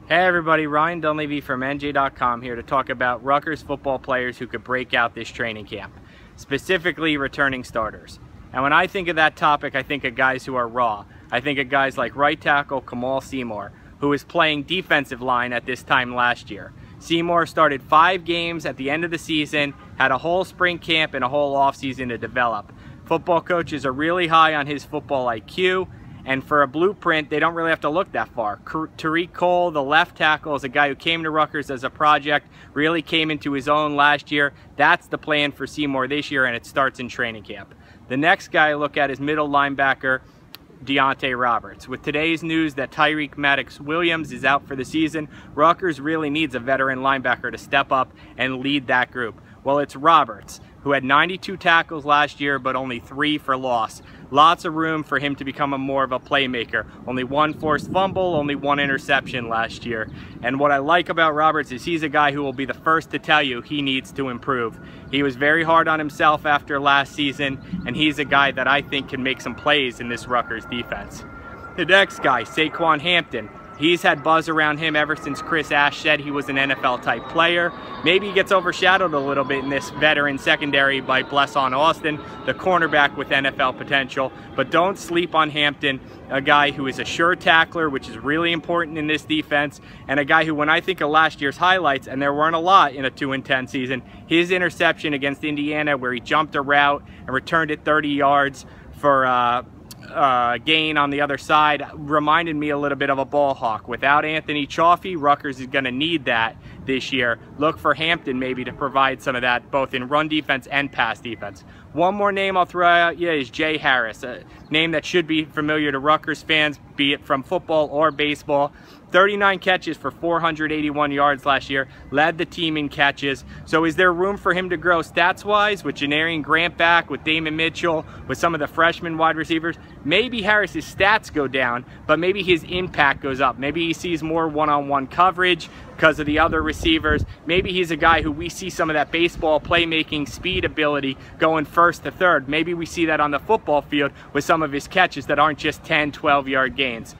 Hey everybody, Ryan Dunleavy from NJ.com here to talk about Rutgers football players who could break out this training camp, specifically returning starters. And when I think of that topic, I think of guys who are raw. I think of guys like right tackle Kamal Seymour, who was playing defensive line at this time last year. Seymour started 5 games at the end of the season, had a whole spring camp and a whole offseason to develop. Football coaches are really high on his football IQ. And for a blueprint, they don't really have to look that far. Tariq Cole, the left tackle, is a guy who came to Rutgers as a project, really came into his own last year. That's the plan for Seymour this year, and it starts in training camp. The next guy I look at is middle linebacker Deonte Roberts. With today's news that Tyreek Maddox-Williams is out for the season, Rutgers really needs a veteran linebacker to step up and lead that group. Well, it's Roberts, who had 92 tackles last year, but only 3 for loss. Lots of room for him to become more of a playmaker. Only 1 forced fumble, only 1 interception last year. And what I like about Roberts is he's a guy who will be the first to tell you he needs to improve. He was very hard on himself after last season, and he's a guy that I think can make some plays in this Rutgers defense. The next guy, Saquon Hampton. He's had buzz around him ever since Chris Ash said he was an NFL-type player. Maybe he gets overshadowed a little bit in this veteran secondary by Blesson Austin, the cornerback with NFL potential. But don't sleep on Hampton, a guy who is a sure tackler, which is really important in this defense, and a guy who, when I think of last year's highlights, and there weren't a lot in a 2-10 season, his interception against Indiana where he jumped a route and returned it 30 yards for gain on the other side reminded me a little bit of a ball hawk. Without Anthony Chaffee, Rutgers is going to need that this year. Look for Hampton maybe to provide some of that both in run defense and pass defense. One more name I'll throw out is Jay Harris, a name that should be familiar to Rutgers fans, be it from football or baseball. 39 catches for 481 yards last year, led the team in catches. So is there room for him to grow stats-wise with Janarian Grant back, with Damon Mitchell, with some of the freshman wide receivers? Maybe Harris's stats go down, but maybe his impact goes up. Maybe he sees more one-on-one coverage because of the other receivers. Maybe he's a guy who we see some of that baseball playmaking speed ability going first to third. Maybe we see that on the football field with some of his catches that aren't just 10, 12-yard gains.